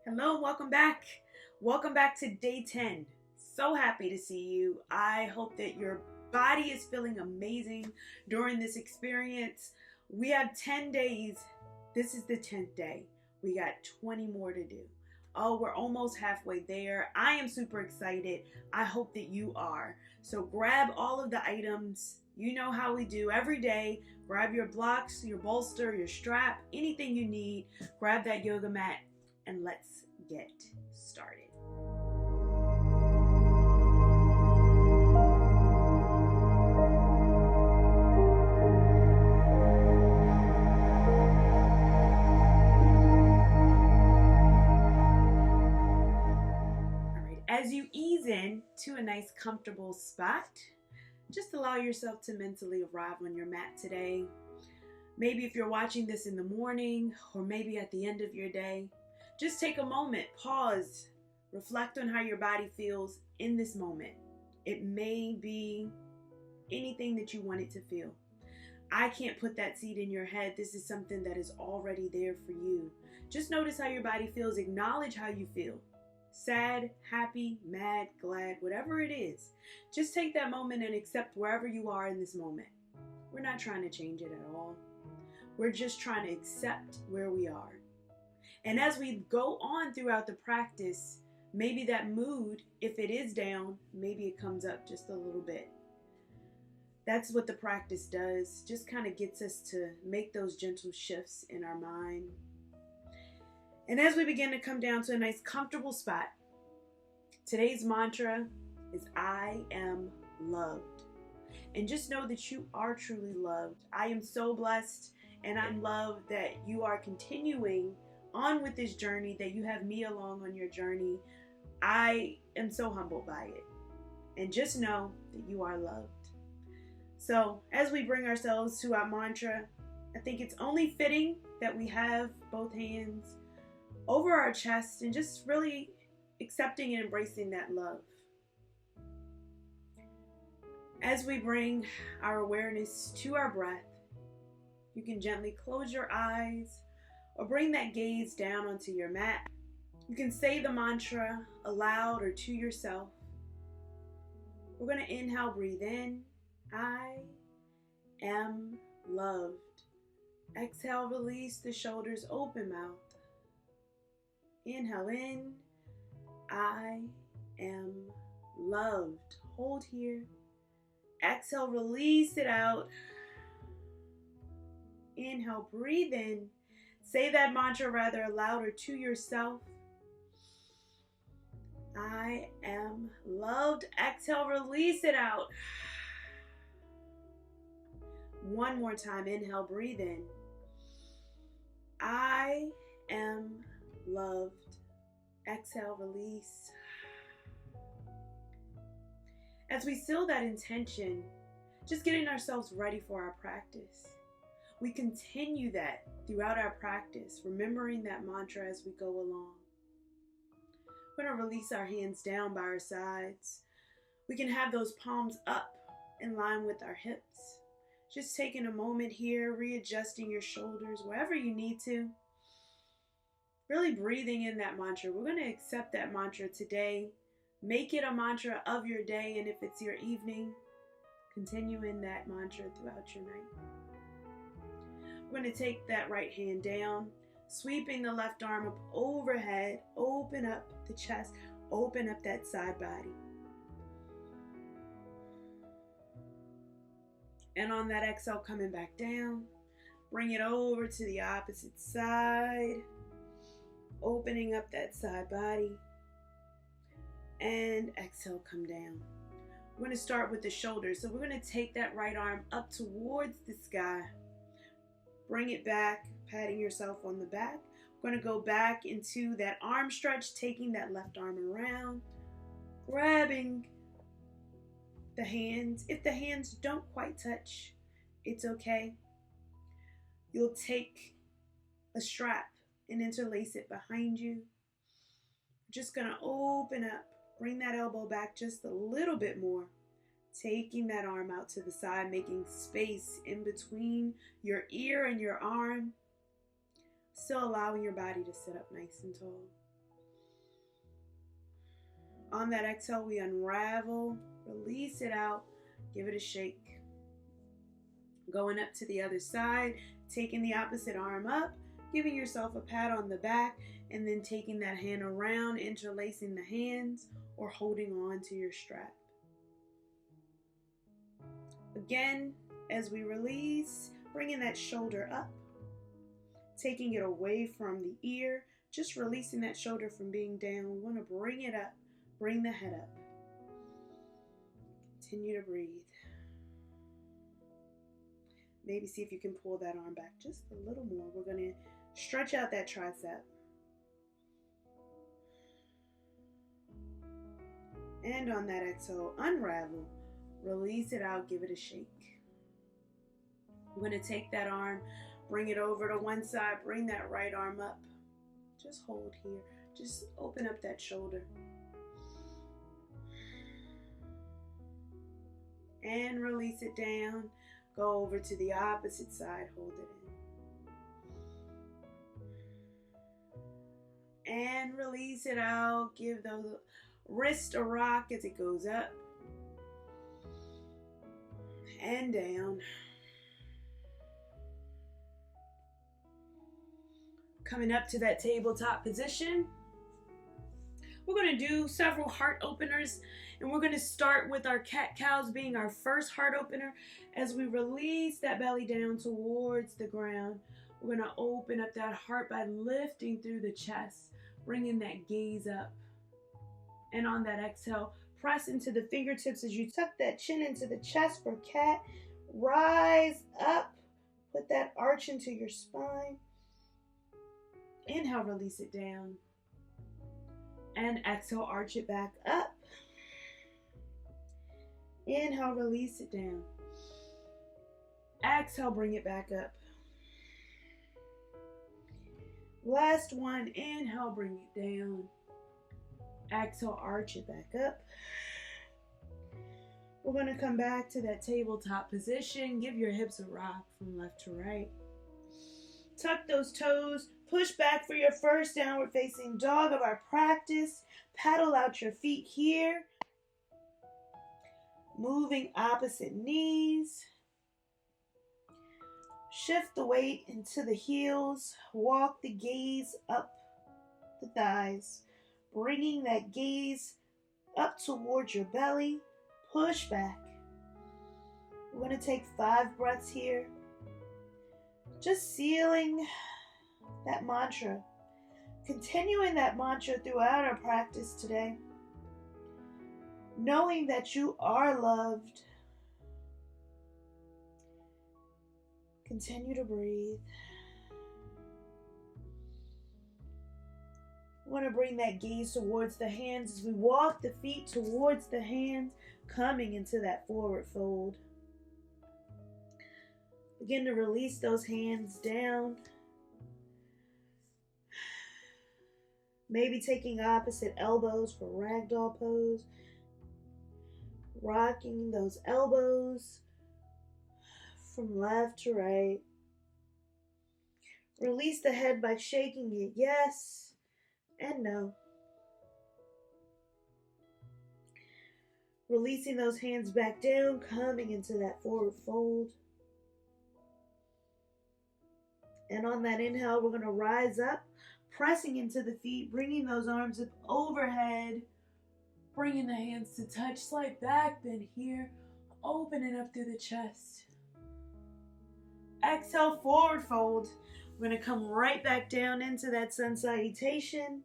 Hello, welcome back. Welcome back to day 10. So happy to see you. I hope that your body is feeling amazing during this experience. We have 10 days. This is the 10th day. We got 20 more to do. Oh, we're almost halfway there. I am super excited. I hope that you are. So grab all of the items. You know how we do every day. Grab your blocks, your bolster, your strap, anything you need. Grab that yoga mat and let's get started. All right, as you ease in to a nice comfortable spot, just allow yourself to mentally arrive on your mat today. Maybe if you're watching this in the morning or maybe at the end of your day, just take a moment, pause, reflect on how your body feels in this moment. It may be anything that you want it to feel. I can't put that seed in your head. This is something that is already there for you. Just notice how your body feels. Acknowledge how you feel. Sad, happy, mad, glad, whatever it is. Just take that moment and accept wherever you are in this moment. We're not trying to change it at all. We're just trying to accept where we are. And as we go on throughout the practice, maybe that mood, if it is down, maybe it comes up just a little bit. That's what the practice does, just kind of gets us to make those gentle shifts in our mind. And as we begin to come down to a nice comfortable spot, today's mantra is I am loved. And just know that you are truly loved. I am so blessed and I'm loved that you are continuing on with this journey, that you have me along on your journey. I am so humbled by it. And just know that you are loved. So as we bring ourselves to our mantra, I think it's only fitting that we have both hands over our chest and just really accepting and embracing that love. As we bring our awareness to our breath, you can gently close your eyes or bring that gaze down onto your mat. You can say the mantra aloud or to yourself. We're going to inhale, breathe in. I am loved. Exhale, release the shoulders, open mouth. Inhale in. I am loved. Hold here. Exhale, release it out. Inhale, breathe in. Say that mantra rather aloud or to yourself. I am loved. Exhale, release it out. One more time. Inhale, breathe in. I am loved. Exhale, release. As we seal that intention, just getting ourselves ready for our practice. We continue that throughout our practice, remembering that mantra as we go along. We're going to release our hands down by our sides. We can have those palms up in line with our hips. Just taking a moment here, readjusting your shoulders wherever you need to. Really breathing in that mantra. We're going to accept that mantra today. Make it a mantra of your day, and if it's your evening, continue in that mantra throughout your night. We're going to take that right hand down, sweeping the left arm up overhead, open up the chest, open up that side body. And on that exhale, coming back down, bring it over to the opposite side, opening up that side body. And exhale, come down. We're going to start with the shoulders. So we're going to take that right arm up towards the sky. Bring it back, patting yourself on the back. We're going to go back into that arm stretch, taking that left arm around, grabbing the hands. If the hands don't quite touch, it's okay. You'll take a strap and interlace it behind you. We're just going to open up. Bring that elbow back just a little bit more. Taking that arm out to the side, making space in between your ear and your arm. Still allowing your body to sit up nice and tall. On that exhale, we unravel, release it out, give it a shake. Going up to the other side, taking the opposite arm up, giving yourself a pat on the back, and then taking that hand around, interlacing the hands or holding on to your strap. Again, as we release, bringing that shoulder up, taking it away from the ear, just releasing that shoulder from being down. We want to bring it up, bring the head up. Continue to breathe. Maybe see if you can pull that arm back just a little more. We're going to stretch out that tricep. And on that exhale, unravel, release it out, give it a shake. We're going to take that arm, bring it over to one side, bring that right arm up. Just hold here. Just open up that shoulder. And release it down. Go over to the opposite side, hold it in. And release it out. Give the wrist a rock as it goes up and down. Coming up to that tabletop position. We're going to do several heart openers, and we're going to start with our cat-cows being our first heart opener. As we release that belly down towards the ground, we're going to open up that heart by lifting through the chest, bringing that gaze up. And on that exhale, press into the fingertips as you tuck that chin into the chest for cat. Rise up, put that arch into your spine. Inhale, release it down. And exhale, arch it back up. Inhale, release it down. Exhale, bring it back up. Last one, inhale, bring it down. Exhale, arch it back up. We're going to come back to that tabletop position. Give your hips a rock from left to right. Tuck those toes. Push back for your first downward facing dog of our practice. Paddle out your feet here. Moving opposite knees. Shift the weight into the heels. Walk the gaze up the thighs. Bringing that gaze up towards your belly. Push back. We're going to take 5 breaths here. Just sealing that mantra. Continuing that mantra throughout our practice today. Knowing that you are loved. Continue to breathe. We want to bring that gaze towards the hands as we walk the feet towards the hands, coming into that forward fold. Begin to release those hands down. Maybe taking opposite elbows for ragdoll pose. Rocking those elbows from left to right. Release the head by shaking it yes and no. Releasing those hands back down, coming into that forward fold. And on that inhale, we're going to rise up, pressing into the feet, bringing those arms up overhead, bringing the hands to touch, slight back bend here, opening up through the chest. Exhale, forward fold. We're going to come right back down into that sun salutation.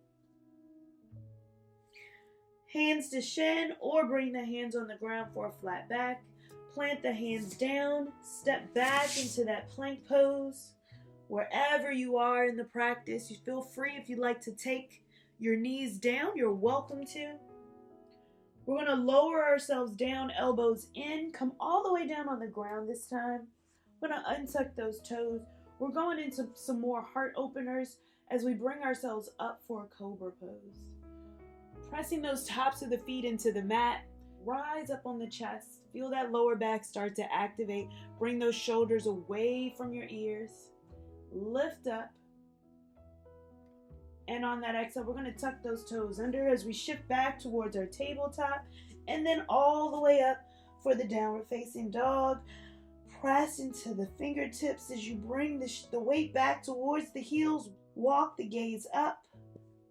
Hands to shin, or bring the hands on the ground for a flat back. Plant the hands down, step back into that plank pose. Wherever you are in the practice, you feel free if you'd like to take your knees down, you're welcome to. We're going to lower ourselves down, elbows in, come all the way down on the ground this time. We're going to untuck those toes. We're going into some more heart openers as we bring ourselves up for a cobra pose. Pressing those tops of the feet into the mat, rise up on the chest. Feel that lower back start to activate. Bring those shoulders away from your ears. Lift up. And on that exhale, we're going to tuck those toes under as we shift back towards our tabletop, and then all the way up for the downward facing dog. Press into the fingertips as you bring the weight back towards the heels. Walk the gaze up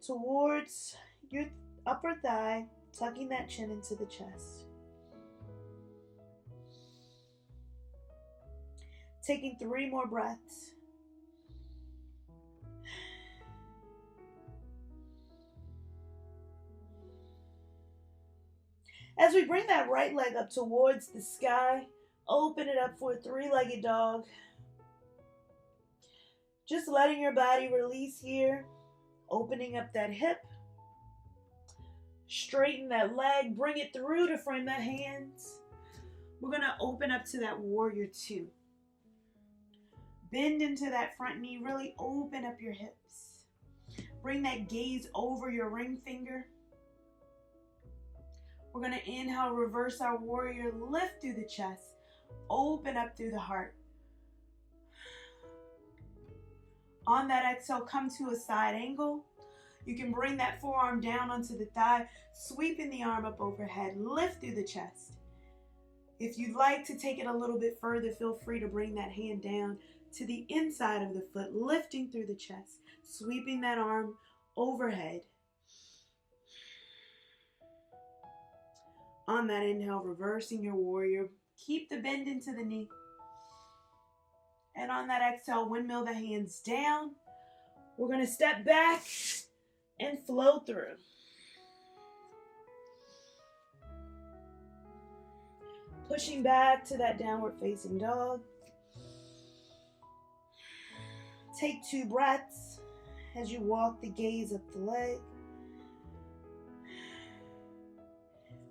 towards your upper thigh, tucking that chin into the chest. Taking 3 more breaths. As we bring that right leg up towards the sky, open it up for a 3-legged dog. Just letting your body release here. Opening up that hip. Straighten that leg. Bring it through to frame that hands. We're going to open up to that warrior 2. Bend into that front knee. Really open up your hips. Bring that gaze over your ring finger. We're going to inhale, reverse our warrior, lift through the chest, open up through the heart. On that exhale, come to a side angle. You can bring that forearm down onto the thigh, sweeping the arm up overhead, lift through the chest. If you'd like to take it a little bit further, feel free to bring that hand down to the inside of the foot, lifting through the chest, sweeping that arm overhead. On that inhale, reversing your warrior. Keep the bend into the knee. And on that exhale, windmill the hands down. We're going to step back and flow through. Pushing back to that downward facing dog. Take 2 breaths as you walk the gaze up the leg.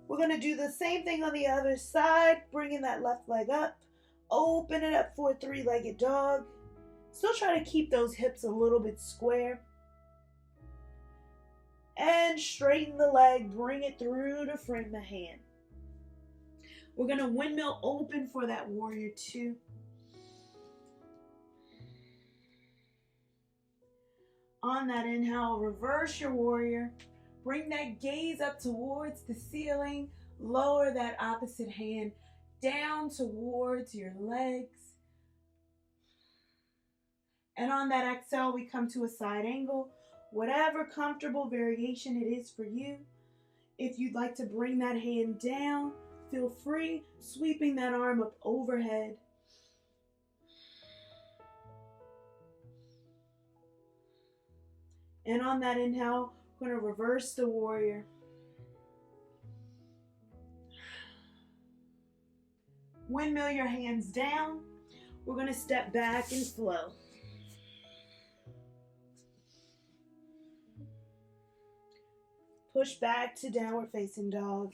We're going to do the same thing on the other side, bringing that left leg up. Open it up for a 3-legged dog. Still try to keep those hips a little bit square. And straighten the leg, bring it through to frame the hand. We're going to windmill open for that warrior 2. On that inhale, reverse your warrior. Bring that gaze up towards the ceiling. Lower that opposite hand down towards your legs. And on that exhale, we come to a side angle. Whatever comfortable variation it is for you. If you'd like to bring that hand down, feel free, sweeping that arm up overhead. And on that inhale, we're going to reverse the warrior. Windmill your hands down. We're going to step back and flow. Push back to downward facing dog.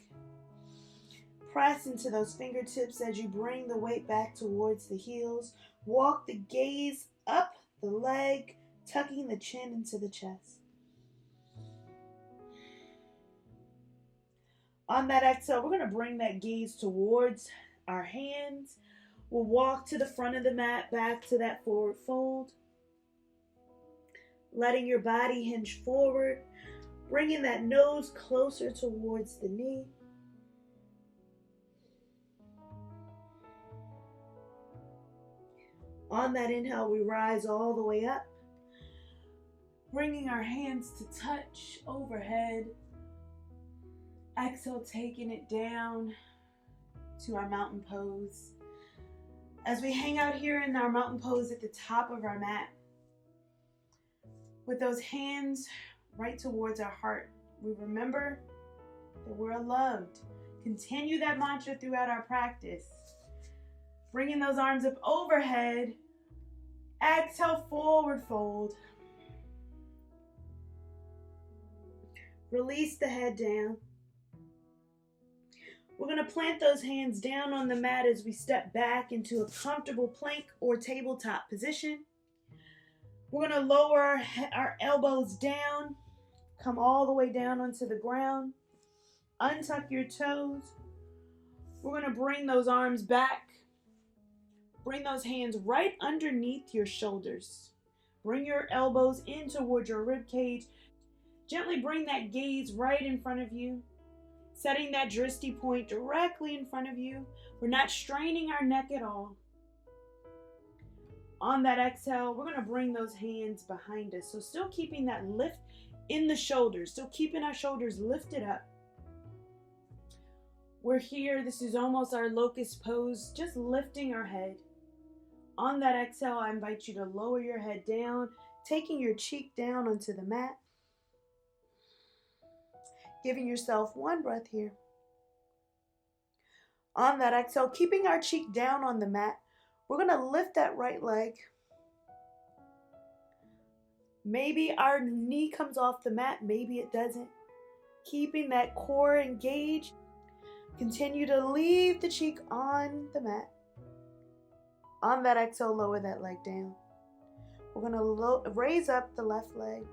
Press into those fingertips as you bring the weight back towards the heels. Walk the gaze up the leg, tucking the chin into the chest. On that exhale, we're going to bring that gaze towards our hands. We'll walk to the front of the mat, back to that forward fold. Letting your body hinge forward, bringing that nose closer towards the knee. On that inhale, we rise all the way up, bringing our hands to touch overhead. Exhale, taking it down to our mountain pose. As we hang out here in our mountain pose at the top of our mat, with those hands right towards our heart, we remember that we're loved. Continue that mantra throughout our practice. Bringing those arms up overhead. Exhale, forward fold. Release the head down. We're going to plant those hands down on the mat as we step back into a comfortable plank or tabletop position. We're going to lower our elbows down, come all the way down onto the ground. Untuck your toes. We're going to bring those arms back. Bring those hands right underneath your shoulders. Bring your elbows in towards your rib cage. Gently bring that gaze right in front of you, setting that drishti point directly in front of you. We're not straining our neck at all. On that exhale, we're going to bring those hands behind us. So still keeping that lift in the shoulders, still keeping our shoulders lifted up. We're here. This is almost our locust pose, just lifting our head. On that exhale, I invite you to lower your head down, taking your cheek down onto the mat. Giving yourself one breath here. On that exhale, keeping our cheek down on the mat, we're going to lift that right leg. Maybe our knee comes off the mat, maybe it doesn't. Keeping that core engaged. Continue to leave the cheek on the mat. On that exhale, lower that leg down. We're going to raise up the left leg.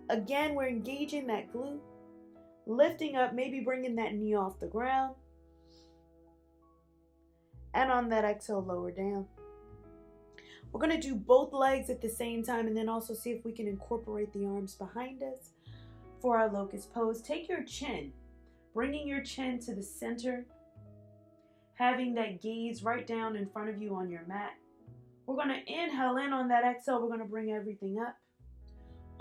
Again, we're engaging that glute. Lifting up, maybe bringing that knee off the ground. And on that exhale, lower down. We're going to do both legs at the same time and then also see if we can incorporate the arms behind us for our locust pose. Take your chin, bringing your chin to the center, having that gaze right down in front of you on your mat. We're going to inhale in. On that exhale, we're going to bring everything up,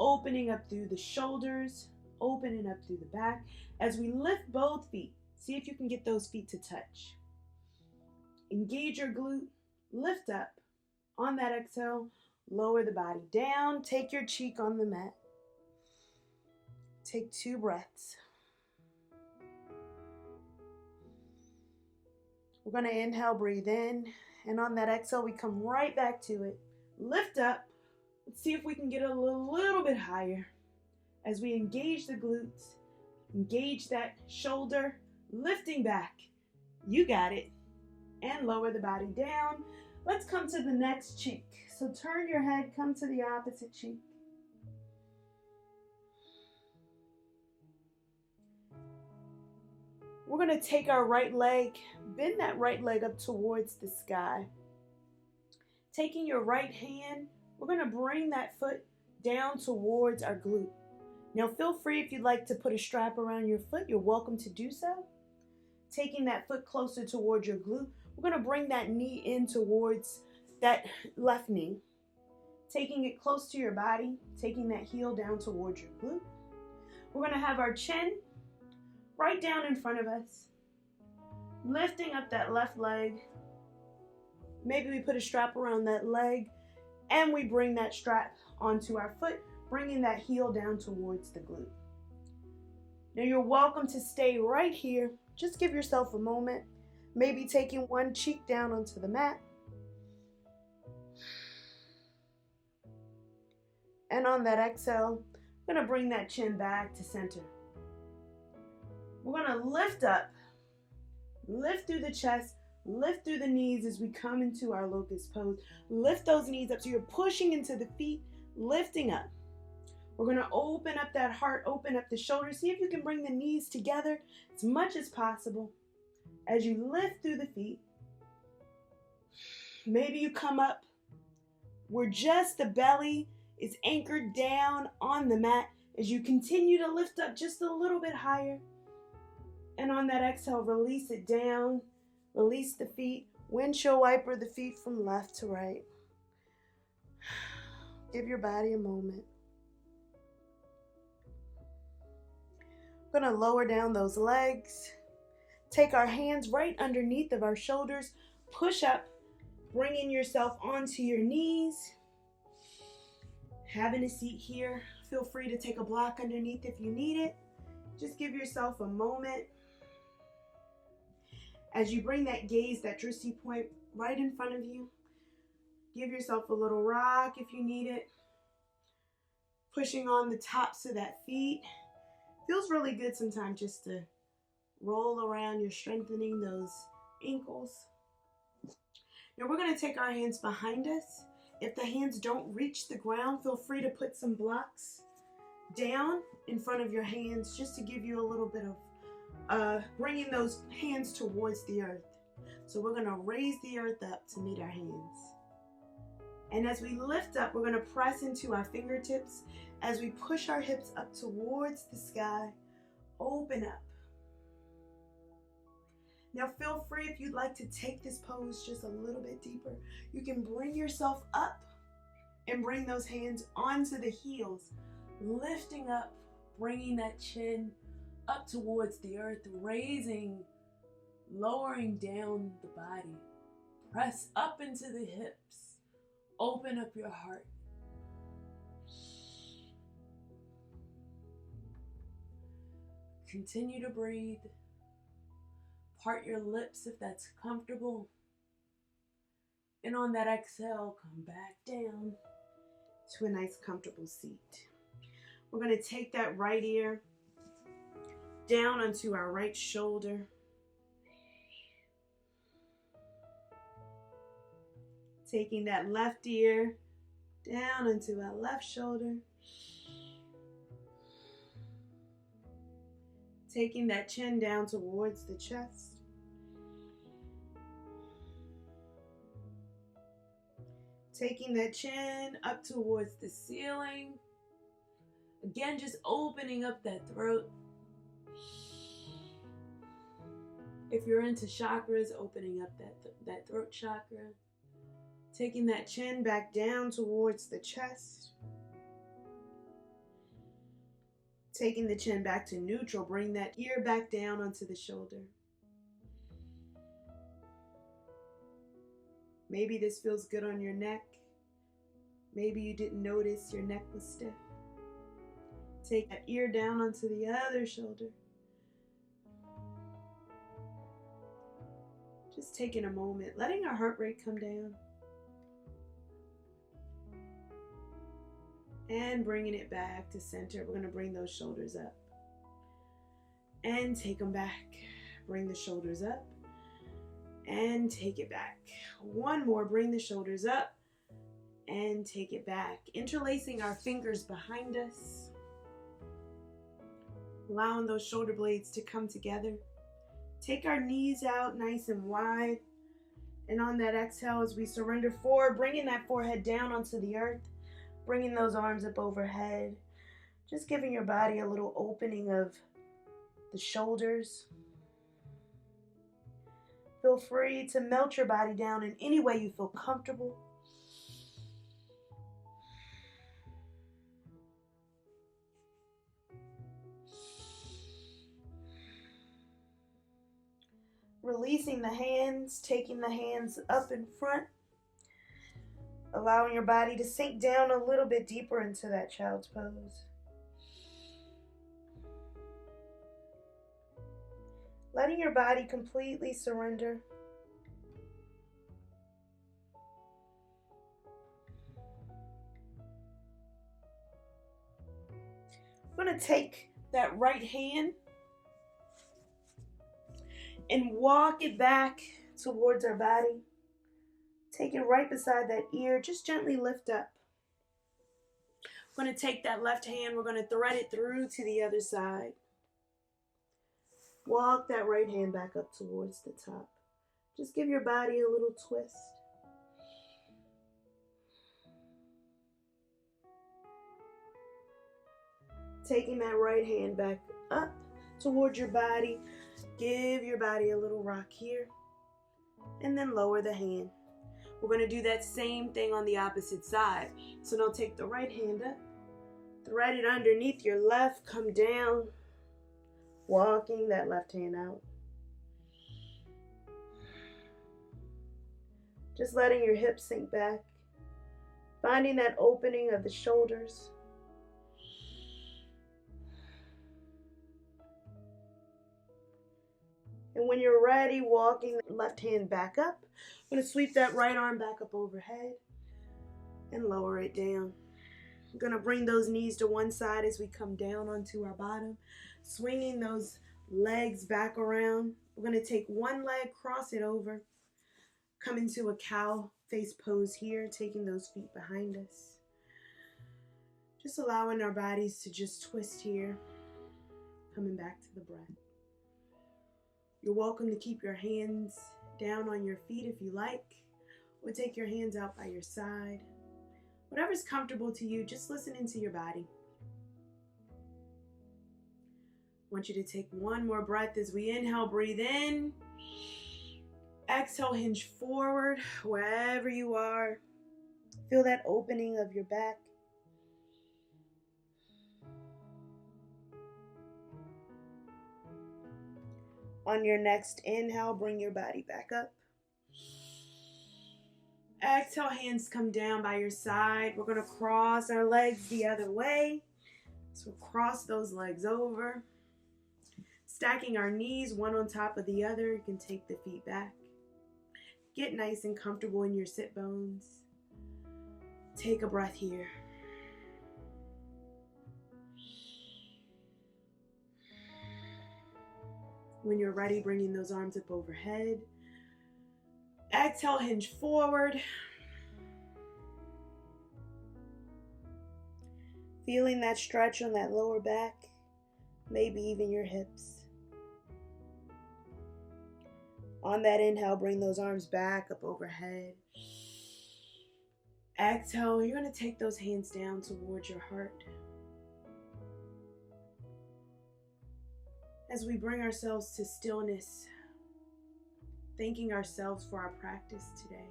opening up through the shoulders, opening up through the back. As we lift both feet, see if you can get those feet to touch. Engage your glute, lift up. On that exhale, lower the body down. Take your cheek on the mat. Take 2 breaths. We're going to inhale, breathe in. And on that exhale, we come right back to it. Lift up. Let's see if we can get a little bit higher. As we engage the glutes, engage that shoulder, lifting back. You got it. And lower the body down. Let's come to the next cheek. So turn your head, come to the opposite cheek. We're going to take our right leg, bend that right leg up towards the sky. Taking your right hand, we're going to bring that foot down towards our glute. Now feel free, if you'd like to put a strap around your foot, you're welcome to do so. Taking that foot closer towards your glute, we're going to bring that knee in towards that left knee. Taking it close to your body, taking that heel down towards your glute. We're going to have our chin right down in front of us. Lifting up that left leg. Maybe we put a strap around that leg and we bring that strap onto our foot, bringing that heel down towards the glute. Now you're welcome to stay right here. Just give yourself a moment. Maybe taking one cheek down onto the mat. And on that exhale, I'm going to bring that chin back to center. We're going to lift up, lift through the chest, lift through the knees as we come into our locust pose. Lift those knees up so you're pushing into the feet, lifting up. We're going to open up that heart, open up the shoulders. See if you can bring the knees together as much as possible. As you lift through the feet, maybe you come up where just the belly is anchored down on the mat as you continue to lift up just a little bit higher. And on that exhale, release it down, release the feet, windshield wiper the feet from left to right. Give your body a moment. We're going to lower down those legs. Take our hands right underneath of our shoulders. Push up, bringing yourself onto your knees. Having a seat here. Feel free to take a block underneath if you need it. Just give yourself a moment. As you bring that gaze, that drishti point right in front of you. Give yourself a little rock if you need it. Pushing on the tops of that feet. Feels really good sometimes just to roll around. You're strengthening those ankles. Now we're going to take our hands behind us. If the hands don't reach the ground, feel free to put some blocks down in front of your hands just to give you a little bit of bringing those hands towards the earth. So we're going to raise the earth up to meet our hands. And as we lift up, we're going to press into our fingertips As we push our hips up towards the sky, open up. Now feel free, if you'd like to take this pose just a little bit deeper, you can bring yourself up and bring those hands onto the heels, lifting up, bringing that chin up towards the earth, raising, lowering down the body. Press up into the hips. Open up your heart. Continue to breathe. Part your lips if that's comfortable. And on that exhale, come back down to a nice comfortable seat. We're going to take that right ear down onto our right shoulder. Taking that left ear down into our left shoulder. Taking that chin down towards the chest. Taking that chin up towards the ceiling. Again, just opening up that throat. If you're into chakras, opening up that throat chakra. Taking that chin back down towards the chest. Taking the chin back to neutral. Bring that ear back down onto the shoulder. Maybe this feels good on your neck. Maybe you didn't notice your neck was stiff. Take that ear down onto the other shoulder. Just taking a moment, letting our heart rate come down. And bringing it back to center. We're going to bring those shoulders up. And take them back. Bring the shoulders up. And take it back. One more. Bring the shoulders up. And take it back. Interlacing our fingers behind us. Allowing those shoulder blades to come together. Take our knees out nice and wide. And on that exhale, as we surrender forward, bringing that forehead down onto the earth. Bringing those arms up overhead. Just giving your body a little opening of the shoulders. Feel free to melt your body down in any way you feel comfortable. Releasing the hands, taking the hands up in front. Allowing your body to sink down a little bit deeper into that child's pose. Letting your body completely surrender. I'm going to take that right hand and walk it back towards our body. Take it right beside that ear. Just gently lift up. We're going to take that left hand. We're going to thread it through to the other side. Walk that right hand back up towards the top. Just give your body a little twist. Taking that right hand back up towards your body. Give your body a little rock here. And then lower the hand. We're going to do that same thing on the opposite side. So now take the right hand up. Thread it underneath your left. Come down. Walking that left hand out. Just letting your hips sink back. Finding that opening of the shoulders. And when you're ready, walking the left hand back up. I'm going to sweep that right arm back up overhead and lower it down. I'm going to bring those knees to one side as we come down onto our bottom. Swinging those legs back around. We're going to take one leg, cross it over. Come into a cow face pose here, taking those feet behind us. Just allowing our bodies to just twist here. Coming back to the breath. You're welcome to keep your hands down on your feet if you like, or take your hands out by your side. Whatever's comfortable to you, just listen into your body. want you to take one more breath as we inhale, breathe in. Exhale, hinge forward wherever you are. Feel that opening of your back. On your next inhale, bring your body back up. Exhale, hands come down by your side. We're going to cross our legs the other way. So cross those legs over. Stacking our knees one on top of the other. You can take the feet back. Get nice and comfortable in your sit bones. Take a breath here. When you're ready, bringing those arms up overhead. Exhale, hinge forward. Feeling that stretch on that lower back, maybe even your hips. On that inhale, bring those arms back up overhead. Exhale, you're going to take those hands down towards your heart. As we bring ourselves to stillness, thanking ourselves for our practice today,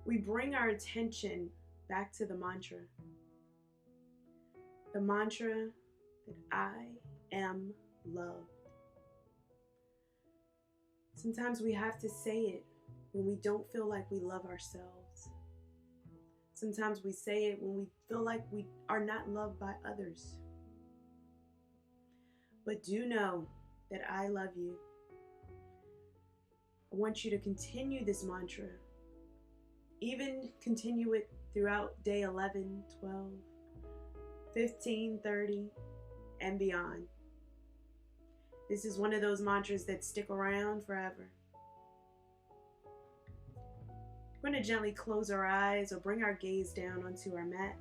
we bring our attention back to the mantra. The mantra that I am loved. Sometimes we have to say it when we don't feel like we love ourselves. Sometimes we say it when we feel like we are not loved by others. But do know that I love you. I want you to continue this mantra. Even continue it throughout day 11, 12, 15, 30, and beyond. This is one of those mantras that stick around forever. We're going to gently close our eyes or bring our gaze down onto our mat.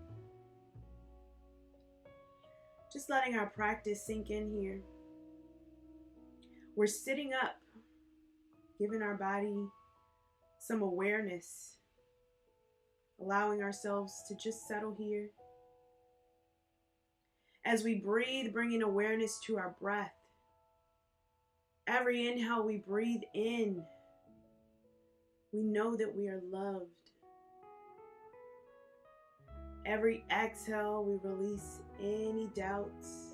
Just letting our practice sink in here. We're sitting up, giving our body some awareness, allowing ourselves to just settle here. As we breathe, bringing awareness to our breath. Every inhale we breathe in, we know that we are loved. Every exhale, we release any doubts.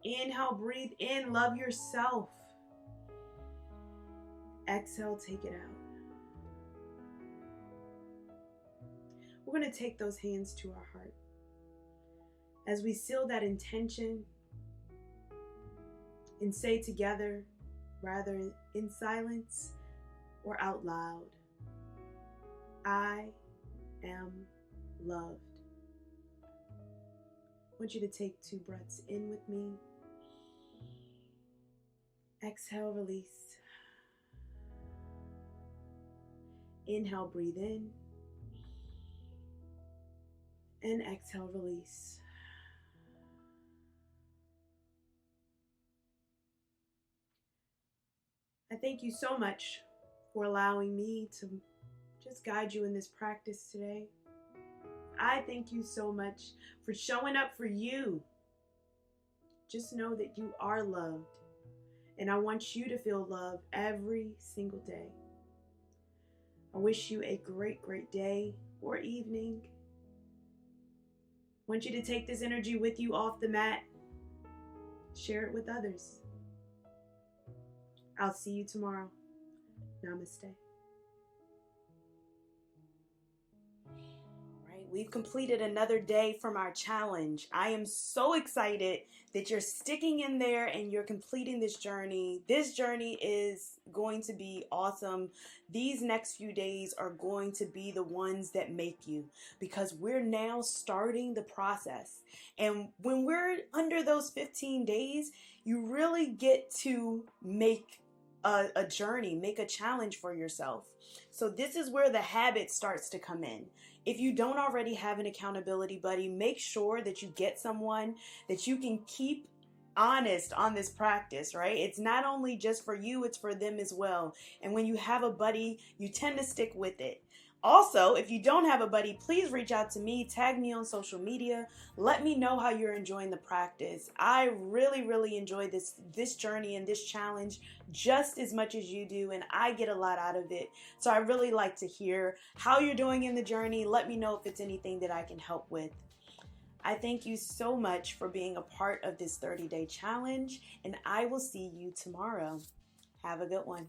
Inhale, breathe in, love yourself. Exhale, take it out. We're going to take those hands to our heart. As we seal that intention and say together, rather in silence or out loud, I am loved. I want you to take 2 breaths in with me. Exhale, release. Inhale, breathe in. And exhale, release. I thank you so much for allowing me to just guide you in this practice today. I thank you so much for showing up for you. Just know that you are loved, and I want you to feel love every single day. I wish you a great, great day or evening. I want you to take this energy with you off the mat. Share it with others. I'll see you tomorrow. Namaste. We've completed another day from our challenge. I am so excited that you're sticking in there and you're completing this journey. This journey is going to be awesome. These next few days are going to be the ones that make you, because we're now starting the process. And when we're under those 15 days, you really get to make a journey, make a challenge for yourself. So this is where the habit starts to come in. If you don't already have an accountability buddy, make sure that you get someone that you can keep honest on this practice, right? It's not only just for you, it's for them as well. And when you have a buddy, you tend to stick with it. Also, if you don't have a buddy, please reach out to me, tag me on social media. Let me know how you're enjoying the practice. I really enjoy this journey and this challenge just as much as you do, and I get a lot out of it. So I really like to hear how you're doing in the journey. Let me know if it's anything that I can help with. I thank you so much for being a part of this 30-day challenge, and I will see you tomorrow. Have a good one.